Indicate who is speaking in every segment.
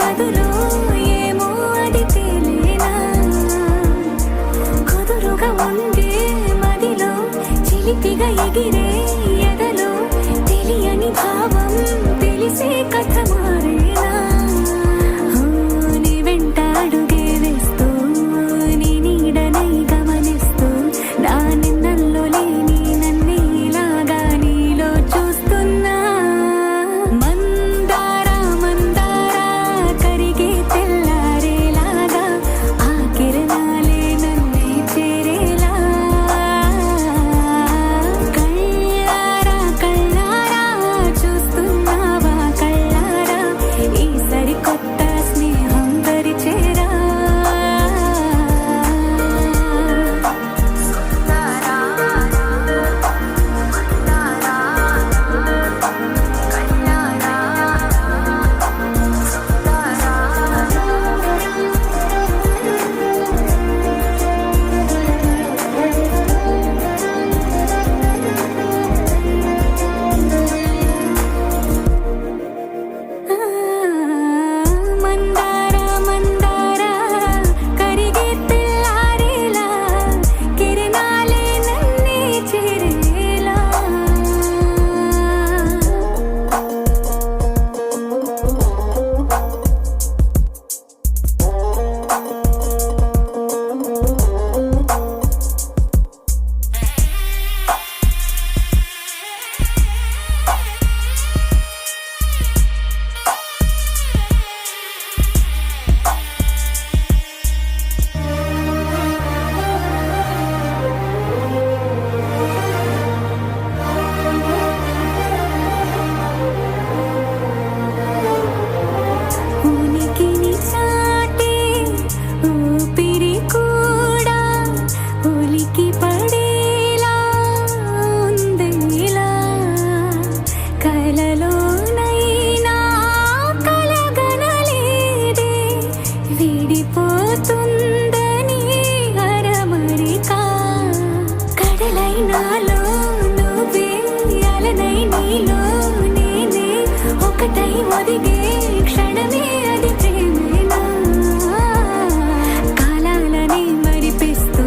Speaker 1: బదులు ఏమో అది తేలేనా కుదురుగా ఉండే మదిలో చిలిపిగా ఎగిరే ఎదలో తెలియని భావం తెలిసే కథ మారేనా నీ వెంట అడుగే వేస్తూ నీ నీడనై గమనిస్తూ నా నిన్నల్లో లేని నన్నే ఇలాగా నీలో చూస్తున్నా మందారా మందారా కరిగే తెల్లారేలాగా ఆ కిరణాలే నన్నే చేరేలా కళ్ళారా కళ్ళారా చూస్తున్నావా కళ్ళారా ఈ సరికొత్త స్నేహం పరిచేరా మందారా మందారా కరిగే తెల్లారేలా కిరణాలే నన్నే చేరేలా ఉనికిని చాటే ఊపిరి కూడా ఉలికి పడేలా ఉందేలా కలలోనైనా కలగనలేదే విడిపోతుందని అరమరిక కడలైనాలో నువ్వే అలనై నీలో నేనే ఒకటై ఒదిగే క్షణమే అది ప్రేమేనా కాలాలని మరిపిస్తూ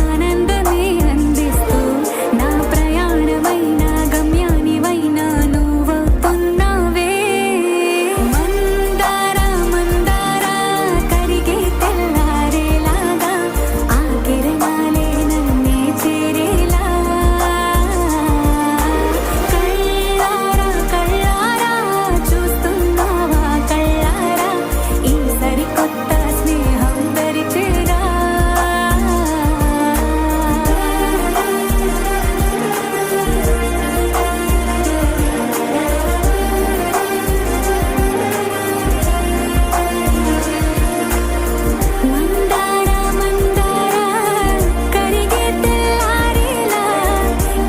Speaker 1: ఆనందమే అందిస్తూ నా ప్రయాణమైన గమ్యానివైనా నువ్వవుతున్నావే మందారా మందారా కరిగే తెల్లారేలాగా ఆ కిరణాలే నన్నే చేరేలా కళ్ళారా కళ్ళారా చూస్తున్నావా కళ్ళారా ఈ సరికొత్త స్నేహం పరిచేరా మందారా మందారా కరిగే తెల్లారేలా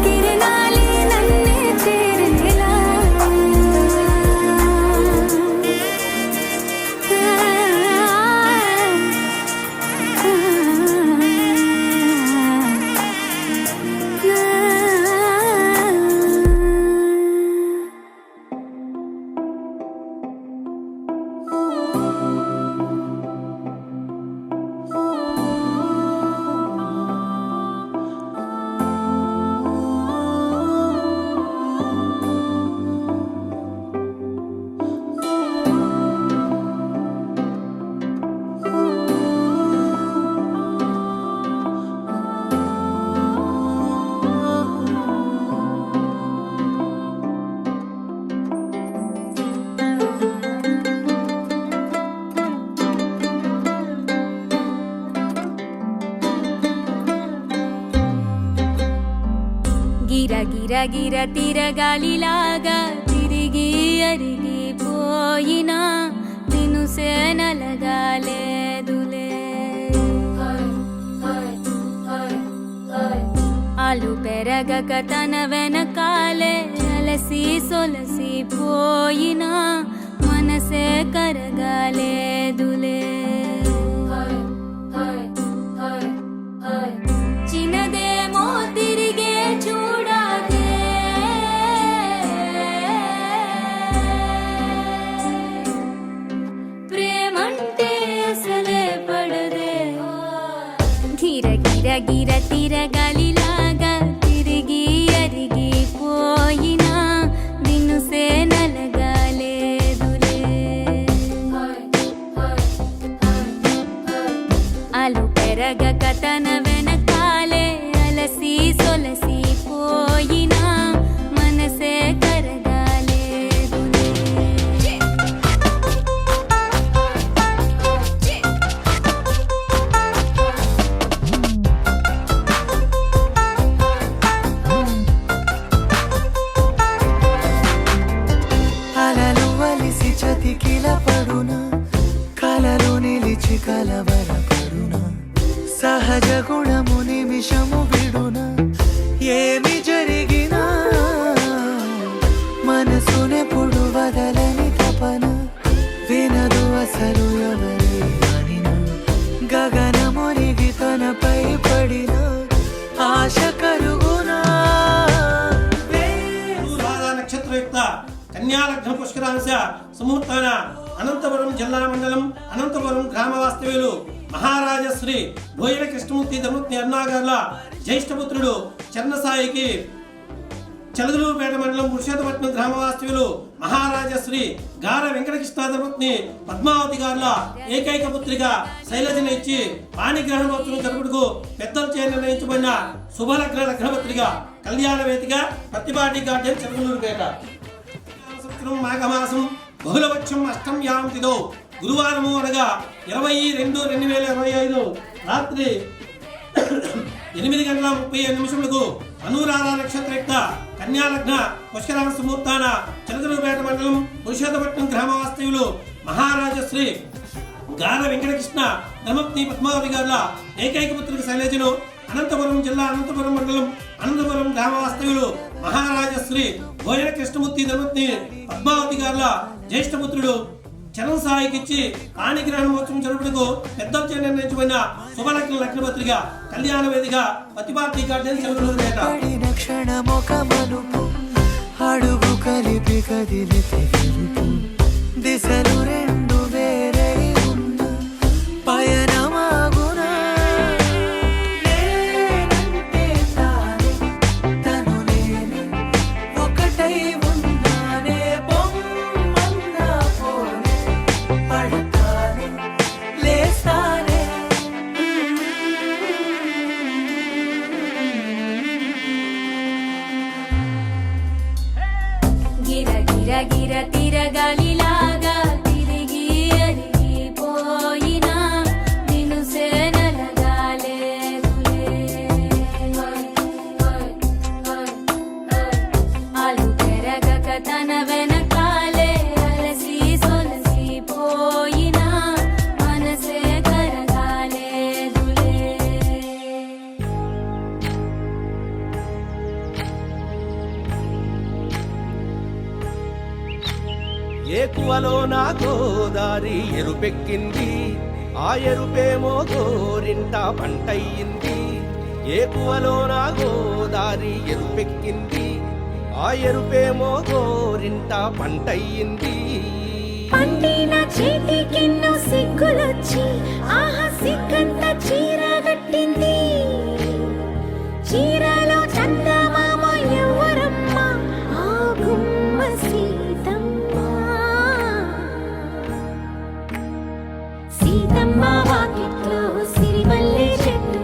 Speaker 1: కిరణాలే నన్నే చేరేలా గిర గిర గిర తిరగాలిలాగా తిరిగి అరిగిపోయినా దినుసే నలగాలేదులే ఆలు పెరగక తన వెనకాలే అలసి సొలసి పోయినా మనసే కరగాలేదులే చిన్నదేమో తిరిగే చూడాలే
Speaker 2: బలపడున కలలో నిలిచి కలవరపడున సహజ గుణము నిమిషము విడున ఏమి జరిగినా మనసునెప్పుడు వదలని తపన వినదు అసలు ఎవరి అనినా గగనమునిగి తనపై పడిన ఆశ కలుగునా.
Speaker 3: నక్షత్రయుక్త కన్యాలగ్న పుష్కరాంశ సుముహూర్తాన అనంతపురం జిల్లా మండలం అనంతపురం గ్రామ వాస్తవ్యులు మహారాజశ్రీ భోజన కృష్ణమూర్తి ధర్మత్ని అన్నాగార్ల జ్యేష్ఠపుత్రుడు చరణసాయికి చలదలూరుపేట మండలం పురుషోత్తపట్నం గ్రామ వాస్తవ్యులు మహారాజశ్రీ గార వెంకటకృష్ణ ధర్మత్ని పద్మావతి గారుల ఏకైక పుత్రిక శైలజను ఇచ్చి పాణిగ్రహణోత్సవం జరుపుటకు పెద్దల చే నిర్ణయించబడిన శుభలగ్న లగ్నపత్రిక కళ్యాణ వేదిక పత్తిపాటి గార్డెన్ చలదలూరుపేట. మాఘమాసం బహుళపక్షం అష్టమ్యాం తిథౌ గురువారము అనగా 20/2/2025 రాత్రి 8:37 అనురాధ నక్షత్రయుక్త కన్యాలగ్న పుష్కరాంశ ముహూర్తాన చలదలూరుపేట మండలం పురుషోత్తపట్నం గ్రామ వాస్తవ్యులు మహారాజశ్రీ గార వెంకటకృష్ణ ధర్మత్ని పద్మావతి గారుల ఏకైక పుత్రిక శైలజను అనంతపురం జిల్లా అనంతపురం మండలం అనంతపురం గ్రామ వాస్తవ్యులు మహారాజశ్రీ భోజన కృష్ణమూర్తి ధర్మత్ని పద్మావతి గారుల జ్యేష్ఠపుత్రుడు చరణ్ సాయికిచ్చి పాణిగ్రహణోత్సవం జరుపుటకు పెద్దల చే నిర్ణయించబడిన శుభలగ్న లగ్నపత్రిక కళ్యాణ వేదిక పత్తిపాటి గార్డెన్ చలదలూరుపేట.
Speaker 2: అడుగు కలిపి కదిలితే దిశలు రెండు వేరే ఉన్న పయనమాగునా నేనంటే తానే తను నేను ఒకటై ఉన్నానే బొమ్మన్నా పోనే పడతానే లేస్తానే.
Speaker 1: గిర గిర గిర తిరగాలిలాగా తిరిగి అరిగిపోయినా నిన్ను సేనలగాలేదులే. అలు పెరగక తన వెనకాలే అలసి సొలసిపోయినా మనసే కరగాలేదులే.
Speaker 4: ఏకువలో నా గోదారి ఎరుపెక్కింది ఆ ఎరుపేమో గోరింట పంటయ్యింది. ఏకువలో నా గోదారి ఎరుపెక్కింది ఆ ఎరుపేమో గోరింట పంటయ్యింది.
Speaker 1: పండిన చేతికెన్నో సిగ్గులొచ్చి ఆహా సిగ్గంత చీర కట్టింది. చీరలో చందమామ ఎవరమ్మ ఆ గుమ్మ సీతమ్మ. సీతమ్మ వాకిట్లో సిరిమల్లె చెట్టు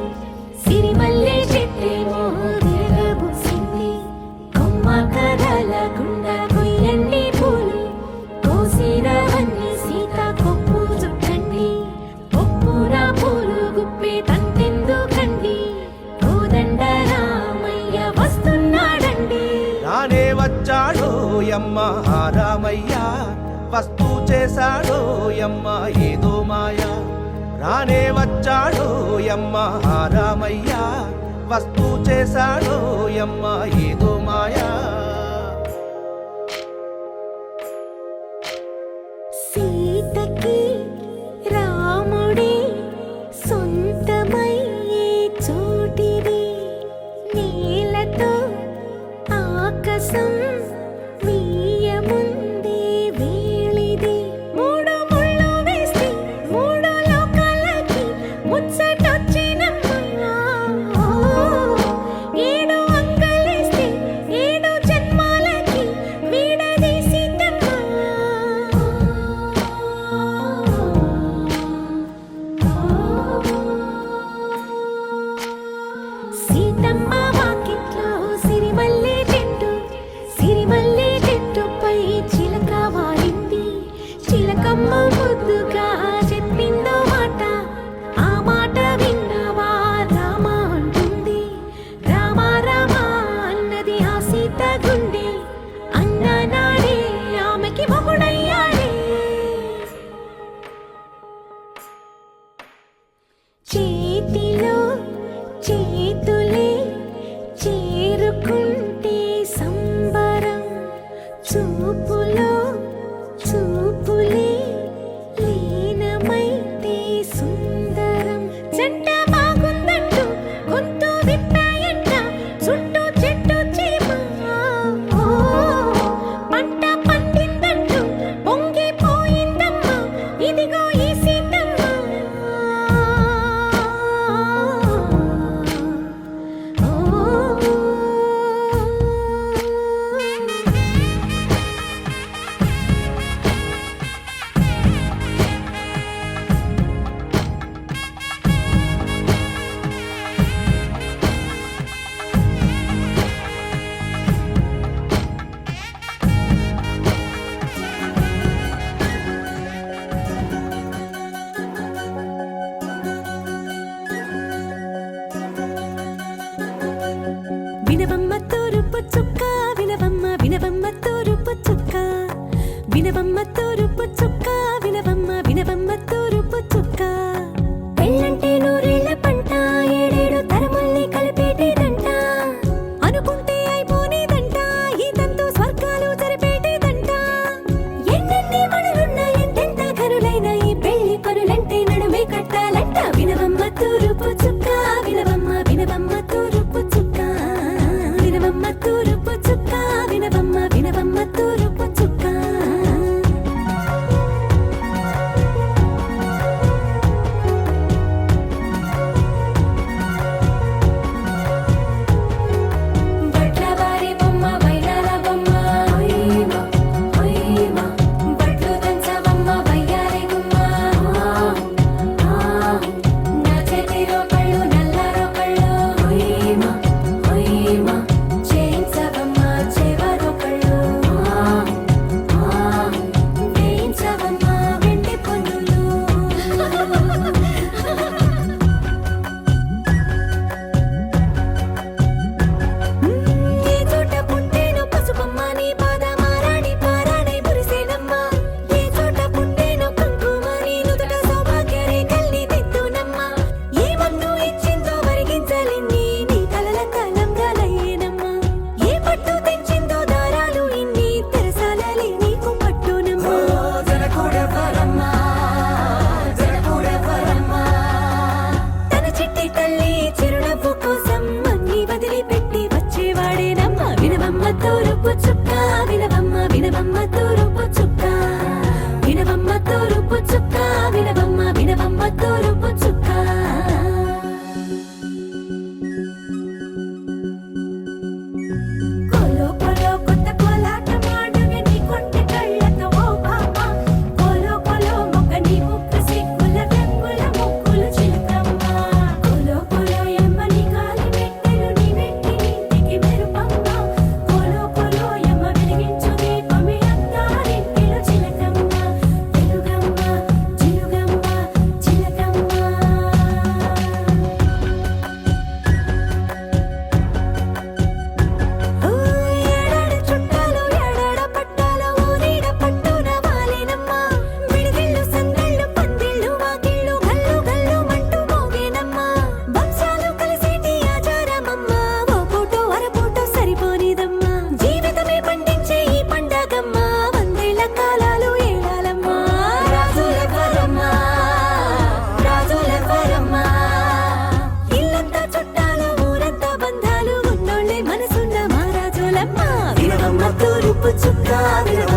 Speaker 1: సిరిమల్లె చెట్టేమో విరగబూసింది. కొమ్మ కదలకుండా కొయ్యండి పూలు కోసిరవన్నీ సీత కొప్పు చుట్టండి. కొప్పున పూలు గుప్పే తంతెందుకండి కోదండ రామయ్య వస్తున్నాడండి.
Speaker 4: రానే వచ్చాడో యమ్మ రామయ్య వస్తూ చేశాడో యమ్మ ఏదో మాయ. రానే వచ్చాడో యమ్మ రామయ్య వస్తూ చేశాడో యమ్మ ఏదో మాయా.
Speaker 1: సీతకి రాముడే సొంతమయ్యే చోటిది. నేలతో ఆకాశం వీయముందే వేళిది. మూడు ముళ్ళు వేస్తే మూడు లోకాలకి ముచ్చటొచ్చినమ్మా. ఏడు అంగలేస్తే ఏడు వినవమ్మ తూరుపు చుక్క వినవమ్మ వినవమ్మ తూరుపు చుక్క పెళ్ళంటే నూరేళ్ల పంట ఏడేడు తరమల్ని కలిపేటేదంట అనుకుంటే అయిపోనేదంట ఈ తంతు స్వర్గాలు జరిపేటేదంట ఎన్నెన్ని మనులున్న ఎంతెంత ఘనులైన ఈ పెళ్లి పనులంటే నడుమే కట్టాలంట వినవమ్మ తూరుపు చుక్క వినవమ్మ వినవమ్మ తూరుపు చుక్క వినవమ్మ తూరుపు చుక్క వినవమ్మ వినవమ్మ తూరుపు చుక్క బట్లవారి బొమ్మ వైరాల బొమ్మ హొయ్యమ హొయ్యమ బట్లు దంచవమ్మ వయ్యారి గుమ్మ నా చేతిలో కళ్ళు నల్లారో కళ్ళు హొయ్యమ హొయ్యమ చేయించవమ్మ చెవరో కళ్ళు వేయించవమ్మ వెండి పొన్నులు ఏ చోట పుట్టేనో పసుపమ్మ నీ పాదమారాణి పారాణై మురిసేనమ్మ ఏ చోట పుట్టేనో కుంకుమ నీ నుదుట సౌభాగ్య రేఖల్ని దిద్దునమ్మ ఏ మన్ను ఇచ్చిందో వరిగించలిన్ని నీ కలల కాలంగా లయ్యేనమ్మ ఏ పట్టు తెంచిందో దారాలు ఇన్ని తెరసాలలి నీకు పట్టునమ్మ
Speaker 2: జనకూడెవరమ్మ
Speaker 1: తన చిట్టి తల్లి చిరునవ్వు కోసం అన్ని వదిలిపెట్టి వచ్చేవాడేనమ్మ వినవమ్మ తూరుపు చుక్క వినవమ్మ వినవమ్మ తూరుపు చుక్క వినవమ్మ తూరుపు చుక్క వినవమ్మ వినవమ్మ తూరుపు చుక్క కోలో కోలో కొత్త కోలాటమాడువే నీ కొంటె కళ్ళతో ఓ బామ్మ కోలో కోలో మొక్క నీ ముక్కు సిగ్గుల వెంగుల ముక్కులు చిలకమ్మ కోలో కోలో యమ్మ నీ కాలి మెట్టెలు నీ వెంటి నీటికి మెరుపమ్మ కోలో కోలో యమ్మ వెలిగించు దీపమే అత్తారింటిలో చిలకమ్మ వెలుగమ్మ చిలుగమ్మ చిలకమ్మ ఏడాడ చుట్టాలు ఏడాడ పట్టాలు ఊరీడ పట్టున వాలేనమ్మ విడిదిళ్ళు సందళ్ళు పందిళ్ళు వాకిళ్ళు గల్లు గల్లు మంటూ మోగేనమ్మ వంశాలు కలిసేటి ఆచారమమ్మ ఓ పూటో అరపూటో సరిపోనిదమ్మ జీవితమే పండించే ఈ పండగమ్మ వందేళ్ల కాలాలు ఏలాలమ్మ రాజులెవ్వరమ్మ రాజులెవ్వరమ్మ ఇల్లంతా చుట్టాలు ఊరంతా బంధాలు ఉన్నోళ్ళే మనసున్న మహారాజులమ్మ వినవమ్మ తూరుపు చుక్క వినవమ్మ